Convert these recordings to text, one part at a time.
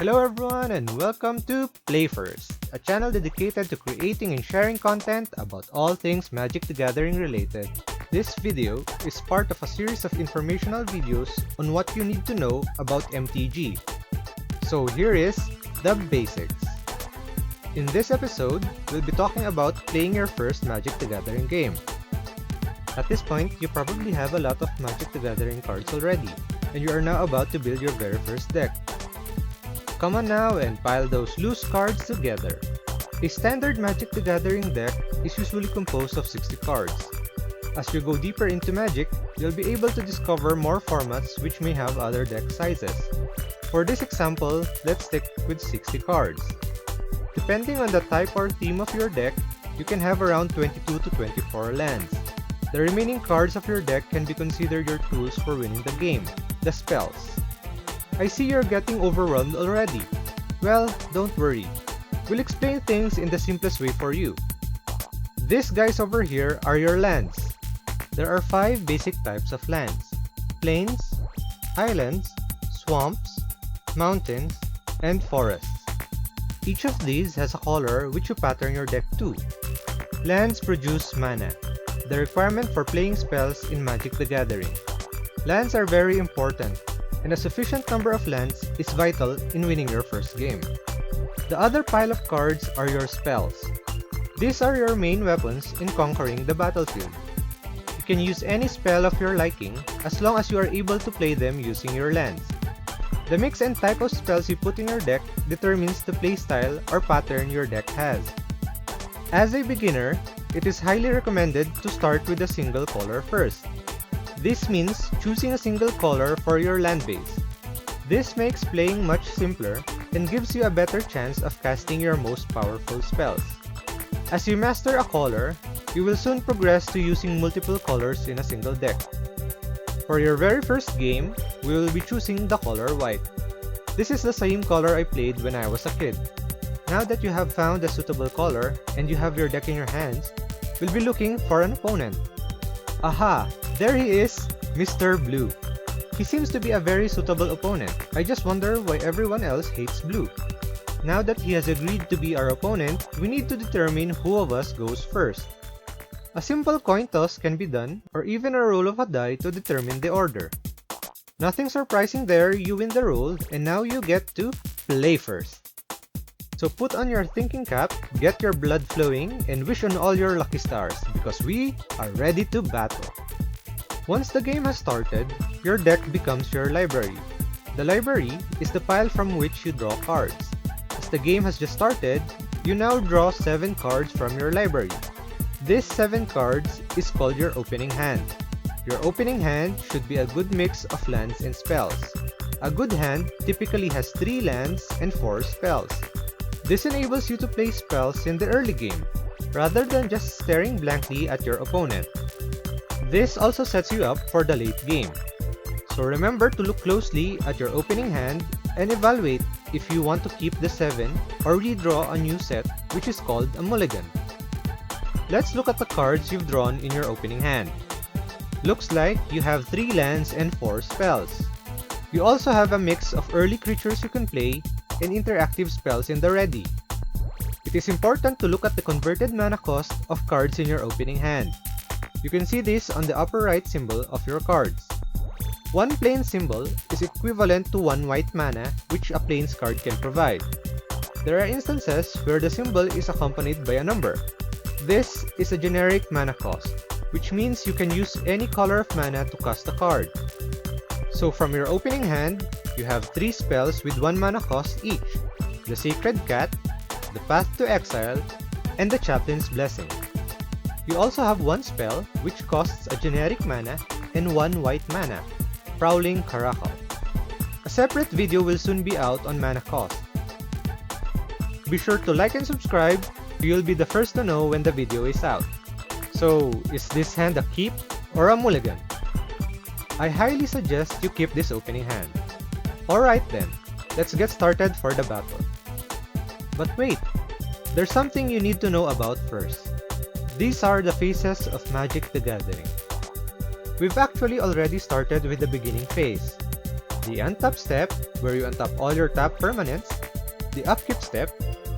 Hello everyone and welcome to Play First, a channel dedicated to creating and sharing content about all things Magic the Gathering related. This video is part of a series of informational videos on what you need to know about MTG. So here is the basics. In this episode, we'll be talking about playing your first Magic the Gathering game. At this point, you probably have a lot of Magic the Gathering cards already, and you are now about to build your very first deck. Come on now and pile those loose cards together. A standard Magic the Gathering deck is usually composed of 60 cards. As you go deeper into Magic, you'll be able to discover more formats which may have other deck sizes. For this example, let's stick with 60 cards. Depending on the type or theme of your deck, you can have around 22 to 24 lands. The remaining cards of your deck can be considered your tools for winning the game, the spells. I see you're getting overwhelmed already. Well, don't worry. We'll explain things in the simplest way for you. These guys over here are your lands. There are 5 basic types of lands: plains, islands, swamps, mountains, and forests. Each of these has a color which you pattern your deck to. Lands produce mana, the requirement for playing spells in Magic the Gathering. Lands are very important, and a sufficient number of lands is vital in winning your first game. The other pile of cards are your spells. These are your main weapons in conquering the battlefield. You can use any spell of your liking as long as you are able to play them using your lands. The mix and type of spells you put in your deck determines the playstyle or pattern your deck has. As a beginner, it is highly recommended to start with a single color first. This means choosing a single color for your land base. This makes playing much simpler and gives you a better chance of casting your most powerful spells. As you master a color, you will soon progress to using multiple colors in a single deck. For your very first game, we will be choosing the color white. This is the same color I played when I was a kid. Now that you have found a suitable color and you have your deck in your hands, we'll be looking for an opponent. Aha! There he is, Mr. Blue. He seems to be a very suitable opponent. I just wonder why everyone else hates blue. Now that he has agreed to be our opponent, we need to determine who of us goes first. A simple coin toss can be done, or even a roll of a die to determine the order. Nothing surprising there, you win the roll, and now you get to play first. So put on your thinking cap, get your blood flowing, and wish on all your lucky stars, because we are ready to battle. Once the game has started, your deck becomes your library. The library is the pile from which you draw cards. As the game has just started, you now draw 7 cards from your library. This 7 cards is called your opening hand. Your opening hand should be a good mix of lands and spells. A good hand typically has 3 lands and 4 spells. This enables you to play spells in the early game, rather than just staring blankly at your opponent. This also sets you up for the late game. So remember to look closely at your opening hand and evaluate if you want to keep the 7 or redraw a new set, which is called a mulligan. Let's look at the cards you've drawn in your opening hand. Looks like you have 3 lands and 4 spells. You also have a mix of early creatures you can play and interactive spells in the ready. It is important to look at the converted mana cost of cards in your opening hand. You can see this on the upper right symbol of your cards. 1 plain symbol is equivalent to 1 white mana which a plains card can provide. There are instances where the symbol is accompanied by a number. This is a generic mana cost, which means you can use any color of mana to cast a card. So from your opening hand, you have 3 spells with 1 mana cost each: the Sacred Cat, the Path to Exile, and the Chaplain's Blessing. You also have 1 spell which costs a generic mana and 1 white mana, Prowling Caracal. A separate video will soon be out on mana cost. Be sure to like and subscribe, you'll be the first to know when the video is out. So, is this hand a keep or a mulligan? I highly suggest you keep this opening hand. Alright then, let's get started for the battle. But wait, there's something you need to know about first. These are the phases of Magic the Gathering. We've actually already started with the beginning phase. the untap step, where you untap all your tap permanents, the upkeep step,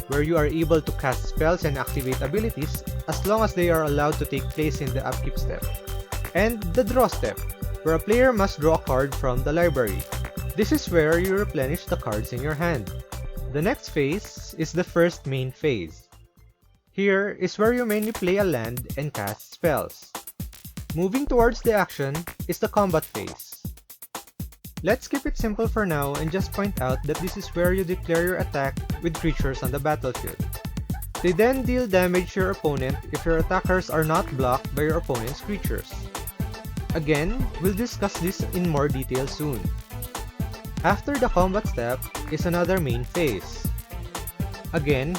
where you are able to cast spells and activate abilities as long as they are allowed to take place in the upkeep step, and the draw step, where a player must draw a card from the library. This is where you replenish the cards in your hand. The next phase is the first main phase. Here is where you mainly play a land and cast spells. Moving towards the action is the combat phase. Let's keep it simple for now and just point out that this is where you declare your attack with creatures on the battlefield. They then deal damage to your opponent if your attackers are not blocked by your opponent's creatures. Again, we'll discuss this in more detail soon. After the combat step is another main phase. Again,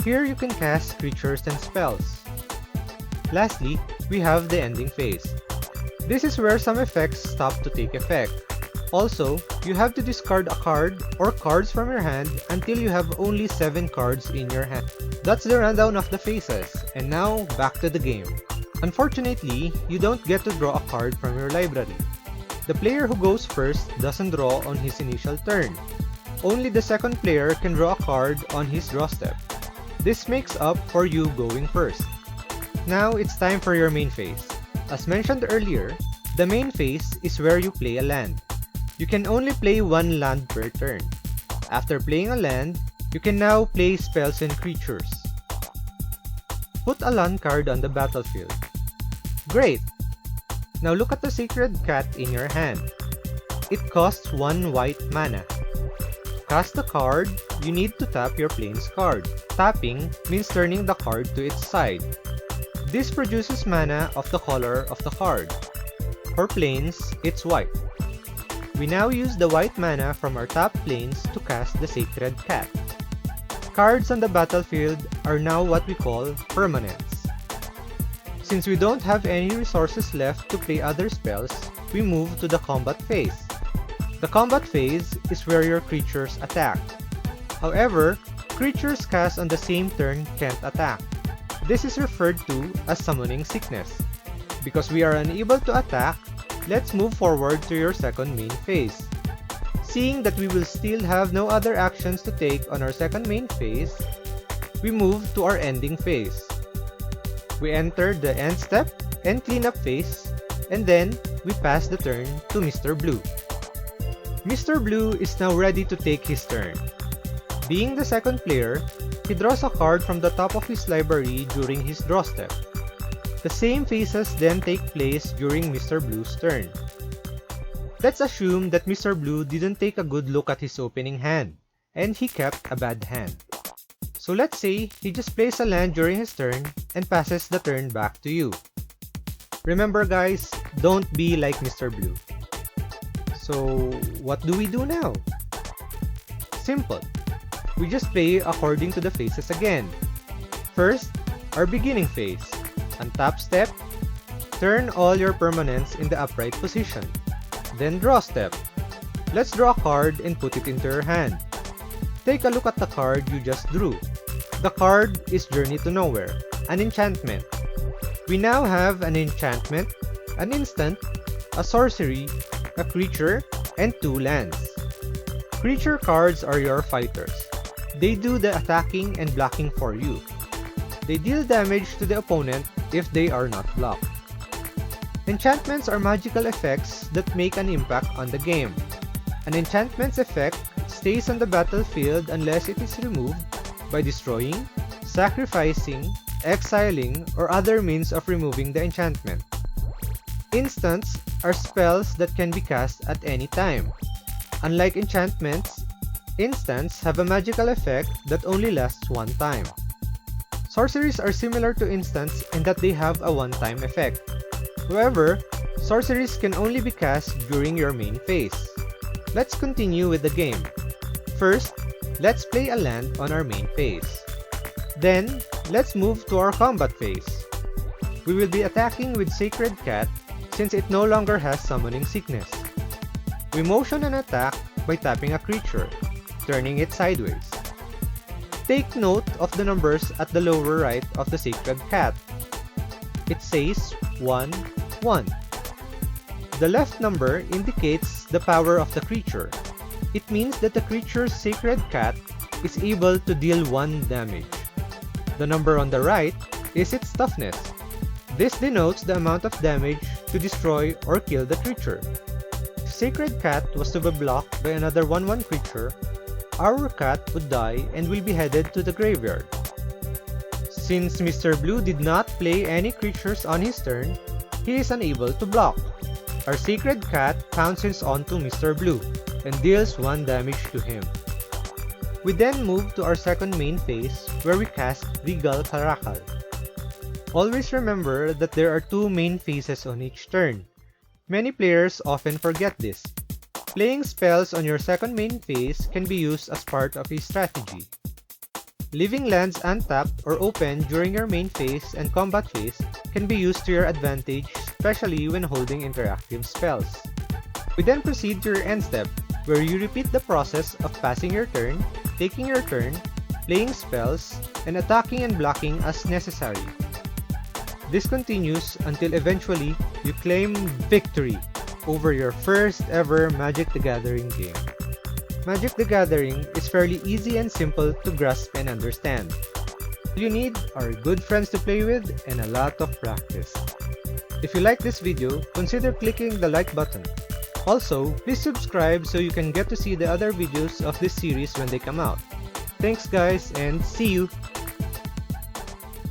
here you can cast creatures and spells. Lastly, we have the ending phase. This is where some effects stop to take effect. Also, you have to discard a card or cards from your hand until you have only 7 cards in your hand. That's the rundown of the phases, and now back to the game. Unfortunately, you don't get to draw a card from your library. The player who goes first doesn't draw on his initial turn. Only the second player can draw a card on his draw step. This makes up for you going first. Now it's time for your main phase. As mentioned earlier, the main phase is where you play a land. You can only play one land per turn. After playing a land, you can now play spells and creatures. Put a land card on the battlefield. Great! Now look at the Sacred Cat in your hand. It costs 1 white mana. To cast the card, you need to tap your plains card. Tapping means turning the card to its side. This produces mana of the color of the card. For plains, it's white. We now use the white mana from our tapped plains to cast the Sacred Cat. Cards on the battlefield are now what we call permanents. Since we don't have any resources left to play other spells, we move to the combat phase. The combat phase is where your creatures attack. However, creatures cast on the same turn can't attack. This is referred to as summoning sickness. Because we are unable to attack, let's move forward to your second main phase. Seeing that we will still have no other actions to take on our second main phase, we move to our ending phase. We enter the end step and cleanup phase, and then we pass the turn to Mr. Blue. Mr. Blue is now ready to take his turn. Being the second player, he draws a card from the top of his library during his draw step. The same phases then take place during Mr. Blue's turn. Let's assume that Mr. Blue didn't take a good look at his opening hand, and he kept a bad hand. So let's say he just plays a land during his turn and passes the turn back to you. Remember guys, don't be like Mr. Blue. So what do we do now? Simple. We just play according to the phases again. First, our beginning phase. Untap step. Turn all your permanents in the upright position. Then draw step. Let's draw a card and put it into your hand. Take a look at the card you just drew. The card is Journey to Nowhere, an enchantment. We now have an enchantment, an instant, a sorcery, a creature, and 2 lands. Creature cards are your fighters. They do the attacking and blocking for you. They deal damage to the opponent if they are not blocked. Enchantments are magical effects that make an impact on the game. An enchantment's effect stays on the battlefield unless it is removed by destroying, sacrificing, exiling, or other means of removing the enchantment. Instants are spells that can be cast at any time. Unlike enchantments, instants have a magical effect that only lasts one time. Sorceries are similar to instants in that they have a one-time effect. However, sorceries can only be cast during your main phase. Let's continue with the game. First, let's play a land on our main phase. Then, let's move to our combat phase. We will be attacking with Sacred Cat since it no longer has summoning sickness. We motion an attack by tapping a creature, turning it sideways. Take note of the numbers at the lower right of the Sacred Cat. It says 1, 1. The left number indicates the power of the creature. It means that the creature's sacred cat is able to deal 1 damage. The number on the right is its toughness. This denotes the amount of damage to destroy or kill the creature. If Sacred Cat was to be blocked by another 1/1 creature, our cat would die and will be headed to the graveyard. Since Mr. Blue did not play any creatures on his turn, he is unable to block. Our Sacred Cat pounces onto Mr. Blue and deals 1 damage to him. We then move to our second main phase where we cast Regal Caracal. Always remember that there are 2 main phases on each turn. Many players often forget this. Playing spells on your second main phase can be used as part of a strategy. Leaving lands untapped or open during your main phase and combat phase can be used to your advantage, especially when holding interactive spells. We then proceed to your end step, where you repeat the process of passing your turn, taking your turn, playing spells, and attacking and blocking as necessary. This continues until eventually you claim victory over your first ever Magic the Gathering game. Magic the Gathering is fairly easy and simple to grasp and understand. All you need are good friends to play with and a lot of practice. If you like this video, consider clicking the like button. Also, please subscribe so you can get to see the other videos of this series when they come out. Thanks guys, and see you!